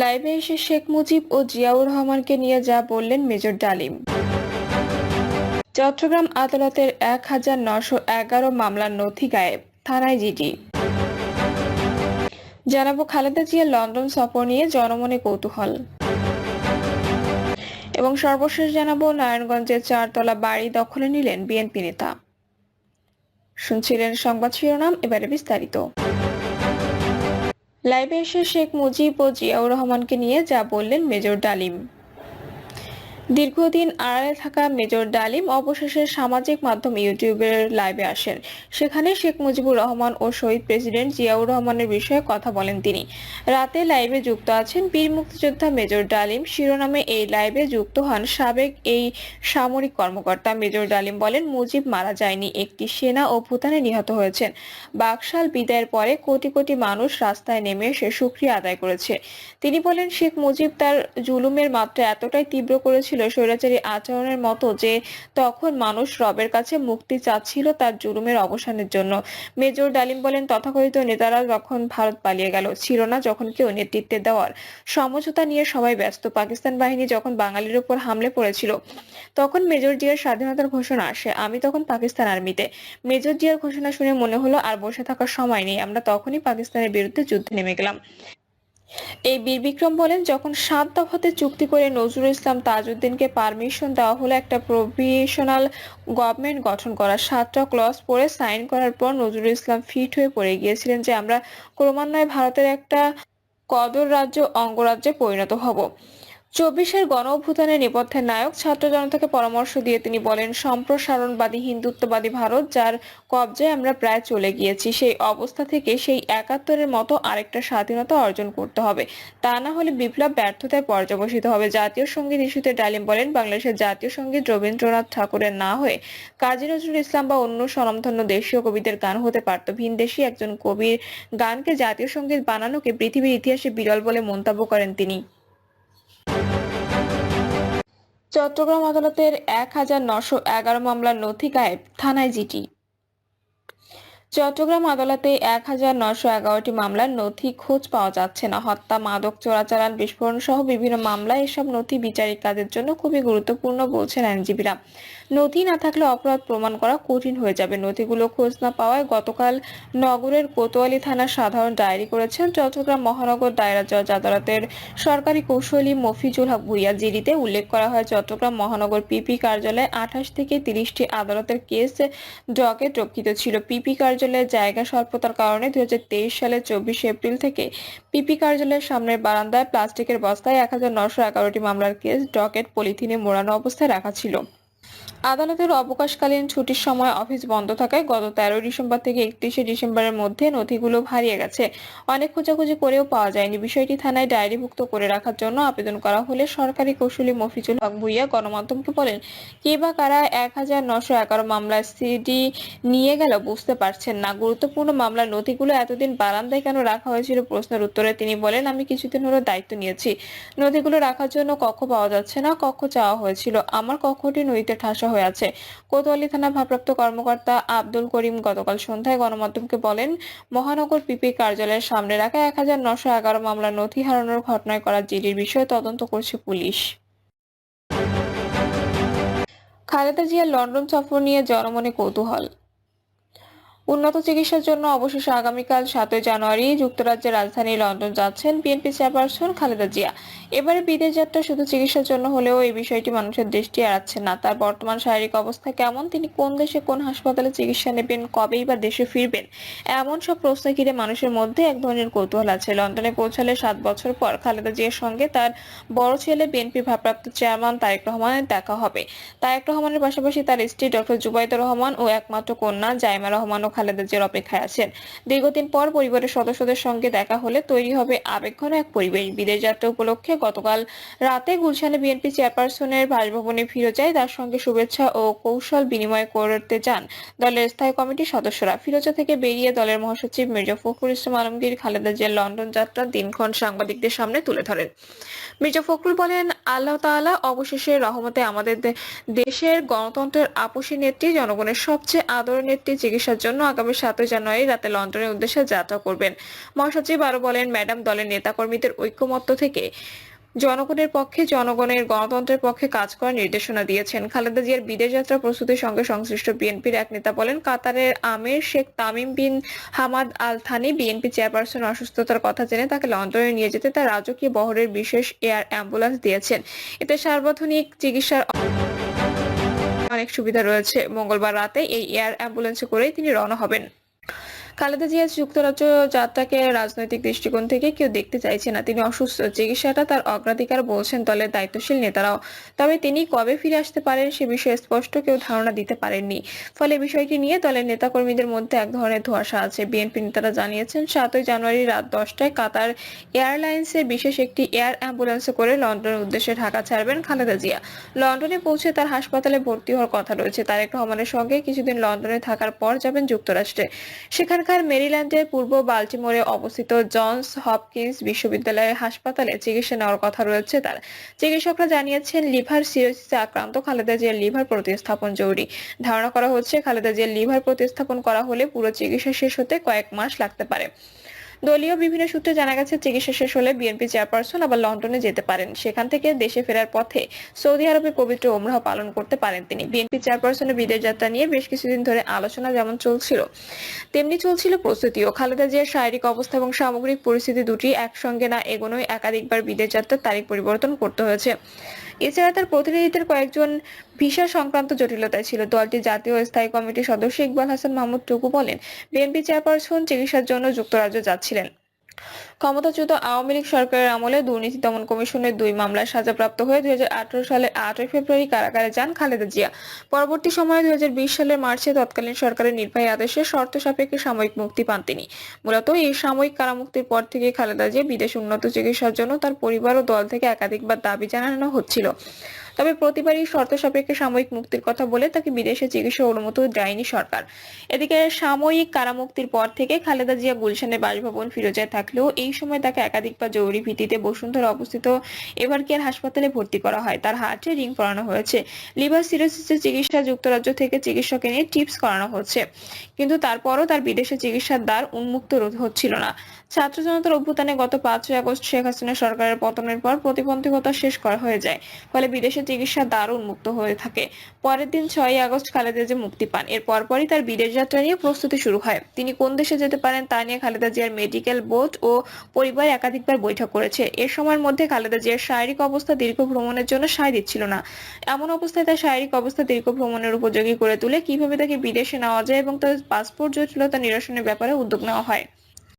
লাইভে এসে শেখ মুজিব ও জিয়াউর রহমানকে নিয়ে যা বললেন মেজর ডালিম। চট্টগ্রাম আদালতের ১,৯১১ মামলার নথি গায়েব, থানায় জিডি। জানাবো খালেদা জিয়ার লন্ডন সফর নিয়ে জনমনে কৌতূহল। এবং সর্বশেষ জানাবো নারায়ণগঞ্জের 4 তলা বাড়ি দখলে নিলেন বিএনপি নেতা। শুনছিলেন সংবাদ শিরোনাম, এবারে বিস্তারিত। লাইভে এসে শেখ মুজিব ও জিয়াউর রহমানকে নিয়ে যা বললেন মেজর ডালিম। দীর্ঘদিন আড়ালে থাকা মেজর ডালিম অবশেষে সামাজিক মাধ্যম ইউটিউবের লাইভে আসেন। সেখানে শেখ মুজিবুর রহমান ও শহীদ প্রেসিডেন্ট জিয়াউর রহমানের বিষয়ে কথা বলেন তিনি। রাতে লাইভে যুক্ত আছেন বীর মুক্তিযোদ্ধা মেজর ডালিম শিরোনামে এই লাইভে যুক্ত হন সাবেক এই সামরিক কর্মকর্তা। মেজর ডালিম বলেন, মুজিব মারা যায়নি, একটি সেনা অভ্যুত্থানে নিহত হয়েছেন। বাকশাল বিদায়ের পরে কোটি কোটি মানুষ রাস্তায় নেমে এসে শুকরিয়া আদায় করেছে। তিনি বলেন, শেখ মুজিব তার জুলুমের মাত্রা এতটাই তীব্র করেছিল, স্বৈরাচারী আচরণের মতো, যে তখন মানুষ রবের কাছে মুক্তি চাচ্ছিল তার জুলুমের অবসানের জন্য। মেজর ডালিম বলেন, তথাকথিত নেতারা যখন ভারত পালিয়ে গেল, ছিল না যখন কেউ নেতৃত্বে দেওয়ার সমঝোতা নিয়ে সবাই ব্যস্ত। পাকিস্তান বাহিনী যখন বাঙালির উপর হামলে পড়েছিল, তখন মেজর জিয়ার স্বাধীনতার ঘোষণা আসে। আমি তখন পাকিস্তান আর্মিতে। মেজর জিয়ার ঘোষণা শুনে মনে হলো আর বসে থাকার সময় নেই, আমরা তখনই পাকিস্তানের বিরুদ্ধে যুদ্ধে নেমে গেলাম। এই বীর বিক্রম বলেন, যখন 7 দফাতে চুক্তি করে নজরুল ইসলাম তাজউদ্দিনকে পারমিশন দেওয়া হলো একটা প্রভিশনাল গভর্নমেন্ট গঠন করার, 7টা ক্লজ পড়ে সাইন করার পর নজরুল ইসলাম ফিট হয়ে পড়ে গিয়েছিলেন যে আমরা ক্রমান্বয়ে ভারতের একটা কদর রাজ্য অঙ্গরাজ্যে পরিণত হব। 24-এর গণ অভ্যুত্থানের নেপথ্যের নায়ক ছাত্র জনতাকে পরামর্শ দিয়ে তিনি বলেন, সম্প্রসারণবাদী হিন্দুত্ববাদী ভারত যার কবজায় আমরা প্রায় চলে গিয়েছি, সেই অবস্থা থেকে সেই 71-এর মতো আরেকটা স্বাধীনতা অর্জন করতে হবে, তা না হলে বিপ্লব ব্যর্থতায় পর্যবসিত হবে। জাতীয় সঙ্গীত ইস্যুতে ডালিম বলেন, বাংলাদেশের জাতীয় সঙ্গীত রবীন্দ্রনাথ ঠাকুরের না হয়ে কাজী নজরুল ইসলাম বা অন্য স্বনামধন্য দেশীয় কবিদের গান হতে পারত। ভিনদেশী একজন কবির গানকে জাতীয় সঙ্গীত বানানোকে পৃথিবীর ইতিহাসে বিরল বলে মন্তব্য করেন তিনি। চট্টগ্রাম আদালতের ১,৯১১ মামলার নথি গায়েব, থানায় জিডি। চট্টগ্রাম আদালতে ১,৯১১টি মামলার নথি খোঁজ পাওয়া যাচ্ছে না। হত্যা, মাদক চোরাচালান, বিস্ফোরণ সহ বিভিন্ন মামলায় এসব নথি বিচারিক কাজের জন্য খুবই গুরুত্বপূর্ণ বলছেন আইনজীবীরা। নথি না থাকলে অপরাধ প্রমাণ করা কঠিন হয়ে যাবে। নথিগুলো খোঁজ না পাওয়ায় গতকাল নগরের কোতোয়ালি থানার সাধারণ ডায়েরি করেছেন চট্টগ্রাম মহানগর দায়রা জজ আদালতের সরকারি কৌঁসুলি মফিজুল হক ভূঁইয়া। জিডিতে উল্লেখ করা হয়, চট্টগ্রাম মহানগর পিপি কার্যালয়ে 28 থেকে 30টি আদালতের কেস ডকেট রক্ষিত ছিল। পিপি কার্যালয়ের জায়গা স্বল্পতার কারণে 2023 সালের 24 এপ্রিল থেকে পিপি কার্যালয়ের সামনের বারান্দায় প্লাস্টিকের বস্তায় ১,৯১১টি মামলার কেস ডকেট পলিথিনে মোড়ানো অবস্থায় রাখা ছিল। আদালতের অবকাশকালীন ছুটির সময় অফিস বন্ধ থাকায় গত 13 ডিসেম্বর থেকে 31 ডিসেম্বরের মধ্যে নথিগুলো হারিয়ে গেছে। অনেক খোঁজাখুঁজি করেও পাওয়া যায়নি। বিষয়টি থানায় ডায়েরিভুক্ত করে রাখার জন্য আবেদন করা হলে সরকারি কৌঁসুলি মফিজুল হক ভূঁইয়া গণমাধ্যমকে বলেন, কে বা কারা ১,৯১১ মামলার সিডি নিয়ে গেল বুঝতে পারছেন না। গুরুত্বপূর্ণ মামলার নথিগুলো এতদিন বারান্দায় কেন রাখা হয়েছিল প্রশ্নের উত্তরে তিনি বলেন, আমি কিছুদিন হলো দায়িত্ব নিয়েছি। নথিগুলো রাখার জন্য কক্ষ পাওয়া যাচ্ছে না। কক্ষ চাওয়া হয়েছিল, আমার কক্ষটি নদীতে ঠাসা হয়ে আছে। কোতোয়ালি থানা ভারপ্রাপ্ত কর্মকর্তা আব্দুল করিম গতকাল সন্ধ্যায় গণমাধ্যমকে বলেন, মহানগর পিপি কার্যালয়ের সামনে রাখা ১,৯১১ মামলার নথি হারানোর ঘটনায় করা জিডির বিষয়ে তদন্ত করছে পুলিশ। খালেদা জিয়ার লন্ডন সফর নিয়ে জনমনে কৌতূহল। উন্নত চিকিৎসার জন্য অবশেষে আগামীকাল 7 জানুয়ারি যুক্তরাজ্যের রাজধানী লন্ডন যাচ্ছেন বিএনপি চেয়ারপারসন খালেদা জিয়া। এবারে বিদেশ যাত্রা শুধু চিকিৎসার জন্য হলেও এই বিষয়টি মানুষের দৃষ্টি এড়াচ্ছে না। তার বর্তমান শারীরিক অবস্থা কেমন, তিনি কোন দেশে কোন হাসপাতালে চিকিৎসা নেবেন, কবেই বা দেশে ফিরবেন, এমন সব প্রশ্ন ঘিরে মানুষের মধ্যে এক ধরনের কৌতূহল আছে। লন্ডনে পৌঁছালে 7 বছর পর খালেদা জিয়ার সঙ্গে তার বড় ছেলে বিএনপি ভারপ্রাপ্ত চেয়ারম্যান তারেক রহমানের দেখা হবে। তারেক রহমানের পাশাপাশি তার স্ত্রী ডক্টর জুবাইদা রহমান ও একমাত্র কন্যা জাইমা রহমান খালেদা জিয়ার অপেক্ষায় আছেন। দীর্ঘদিন পর পরিবারের সদস্যদের সঙ্গে দেখা হলে তৈরি হবে আবেগঘন এক পরিবেশ। বিদেশ যাত্রা উপলক্ষে গতকাল রাতে গুলশানে বিএনপি চেয়ারপারসনের বাসভবনে ফিরোজায় তার সঙ্গে শুভেচ্ছা ও কৌশল বিনিময় করতে যান দলের স্থায়ী কমিটির সদস্যরা। ফিরোজা থেকে বেরিয়ে দলের মহাসচিব মির্জা ফখরুল ইসলাম আলমগীর খালেদা জিয়ার লন্ডন যাত্রার দিনক্ষণ সাংবাদিকদের সামনে তুলে ধরেন। মির্জা ফখরুল বলেন, আল্লাহ তাআলা অবশেষে রহমতে আমাদের দেশের গণতন্ত্রের আপসী নেত্রী, জনগণের সবচেয়ে আদরের নেত্রী চিকিৎসার জন্য আগামী 7 জানুয়ারি রাতে লন্ডনের উদ্দেশ্যে যাত্রা করবেন। মহাসচিব আরো বলেন, ম্যাডাম দলের নেতাকর্মীদের ঐক্যমত্য থেকে জনগণের পক্ষে, জনগণের গণতন্ত্রের পক্ষে কাজ করার নির্দেশনা দিয়েছেন। খালেদা জিয়ার বিদেশ যাত্রা প্রস্তুতির সঙ্গে সংশ্লিষ্ট বিএনপির এক নেতা বলেন, কাতারের আমির Sheikh Tamim bin Hamad Al Thani BNP chairperson অসুস্থতার কথা জেনে তাকে লন্ডনে নিয়ে যেতে তার রাজকীয় বহরের বিশেষ এয়ার অ্যাম্বুলেন্স দিয়েছেন। এতে সার্বক্ষণিক চিকিৎসার অনেক সুবিধা রয়েছে। মঙ্গলবার রাতে এই এয়ার অ্যাম্বুলেন্সে করেই তিনি রওনা হবেন। খালেদা জিয়ার যুক্তরাজ্য যাত্রাকে রাজনৈতিক দৃষ্টিকোণ থেকে কেউ দেখতে চাইছে না। তিনি অসুস্থ, চিকিৎসাটা তার অগ্রাধিকার বলছেন দলের দায়িত্বশীল নেতারাও। তবে তিনি কবে ফিরে আসতে পারেন সে বিষয়ে স্পষ্ট কেউ ধারণা দিতে পারেননি। ফলে বিষয়টি নিয়ে দলের নেতাকর্মীদের মধ্যে এক ধরনের ধোঁয়াশা আছে। বিএনপি নেতারা জানিয়েছেন, 7 জানুয়ারি রাত 10টায় কাতার এয়ারলাইন্সের বিশেষ একটি এয়ার অ্যাম্বুলেন্সে করে লন্ডনের উদ্দেশ্যে ঢাকা ছাড়বেন খালেদা জিয়া। লন্ডনে পৌঁছে তার হাসপাতালে ভর্তি হওয়ার কথা রয়েছে। তারেক রহমানের সঙ্গে কিছুদিন লন্ডনে থাকার পর যাবেন যুক্তরাষ্ট্রে। সেখানকার মেরিল্যান্ডের পূর্ব বাল্টিমোরে অবস্থিত জনস হপকিন্স বিশ্ববিদ্যালয়ের হাসপাতালে চিকিৎসা নেওয়ার কথা রয়েছে তার। চিকিৎসকরা জানিয়েছেন, লিভার সিরোসিসে আক্রান্ত খালেদা জিয়ার লিভার প্রতিস্থাপন জরুরি। ধারণা করা হচ্ছে, খালেদা জিয়ার লিভার প্রতিস্থাপন করা হলে পুরো চিকিৎসা শেষ হতে কয়েক মাস লাগতে পারে। দলীয় বিভিন্ন সূত্রে জানা গেছে, চিকিৎসা শেষ হলে বিএনপি চেয়ারপারসন আবার লন্ডনে যেতে পারেন। সেখান থেকে দেশে ফেরার পথে সৌদি আরবে পবিত্র ওমরাহ পালন করতে পারেন তিনি। বিএনপি চেয়ারপারসনের বিদেশ যাত্রা নিয়ে বেশ কিছুদিন ধরে আলোচনা যেমন চলছিল, তেমনি চলছিল প্রস্তুতিও। খালেদা জিয়ার শারীরিক অবস্থা এবং সামগ্রিক পরিস্থিতি দুটি একসঙ্গে না এগোনোয় একাধিকবার বিদেশ যাত্রার তারিখ পরিবর্তন করতে হয়েছে। এছাড়া তার প্রতিনিধিদের কয়েকজন ভিসা সংক্রান্ত জটিলতায় ছিল। দলটির জাতীয় স্থায়ী কমিটির সদস্য ইকবাল হাসান মাহমুদ টুকু বলেন, বিএনপি চেয়ারপারসন চিকিৎসার জন্য যুক্তরাজ্য যাচ্ছিলেন। ক্ষমতাচ্যুত আওয়ামী লীগ সরকারের আমলে দুর্নীতি দমন কমিশনের 2 মামলায় সাজাপ্রাপ্ত হয়ে 2018 সালের 8 ফেব্রুয়ারি কারাগারে যান খালেদা জিয়া। পরবর্তী সময়ে 2020 সালের মার্চে তৎকালীন সরকারের নির্বাহী আদেশে শর্ত সাপেক্ষে সাময়িক মুক্তি পান তিনি। মূলত এই সাময়িক কারামুক্তির পর থেকে খালেদা জিয়া বিদেশে উন্নত চিকিৎসার জন্য তার পরিবার ও দল থেকে একাধিকবার দাবি জানানো হচ্ছিল। তবে প্রতিবারই শর্ত সাপেক্ষে সাময়িক মুক্তির কথা বলে তাকে বিদেশে চিকিৎসা অনুমতি দেয়নি সরকার। এদিকে সাময়িক কারামুক্তির পর থেকে খালেদা জিয়া গুলশানের বাসভবন ফিরোজায় থাকলেও এই সময় তাকে একাধিকবার জরুরি ভিত্তিতে বসুন্ধরা অবস্থিত এভারকেয়ার হাসপাতালে ভর্তি করা হয়। তার হার্টে রিং পরানো হয়েছে। লিভার সিরোসিসের চিকিৎসা যুক্তরাজ্য থেকে চিকিৎসক এনে টিপস করানো হচ্ছে, কিন্তু তারপরও তার বিদেশে চিকিৎসার দ্বার উন্মুক্ত হচ্ছিল না। ছাত্র জনতার অভ্যুত্থানে গত 5 আগস্ট শেখ হাসিনা সরকারের পতনের পর প্রতিবন্ধকতা শেষ করা হয়ে যায়। ফলে বিদেশে চিকিৎসার দ্বার উন্মুক্ত হয়ে থাকে। পরের দিন 6 আগস্ট খালেদা জিয়া মুক্তি পান। এর পরপরই তার বিদেশ যাত্রা নিয়ে প্রস্তুতি শুরু হয়। তিনি কোন দেশে যেতে পারেন তা নিয়ে খালেদা জিয়ার মেডিকেল বোর্ড ও পরিবার একাধিকবার বৈঠক করেছে। এর সময়ের মধ্যে খালেদা জিয়ার শারীরিক অবস্থা দীর্ঘ ভ্রমণের জন্য সায় দিচ্ছিল না। এমন অবস্থায় তার শারীরিক অবস্থা দীর্ঘ ভ্রমণের উপযোগী করে তুলে কিভাবে তাকে বিদেশে নেওয়া যায় এবং তার পাসপোর্ট জটিলতা নিরসনের ব্যাপারে উদ্যোগ নেওয়া হয়।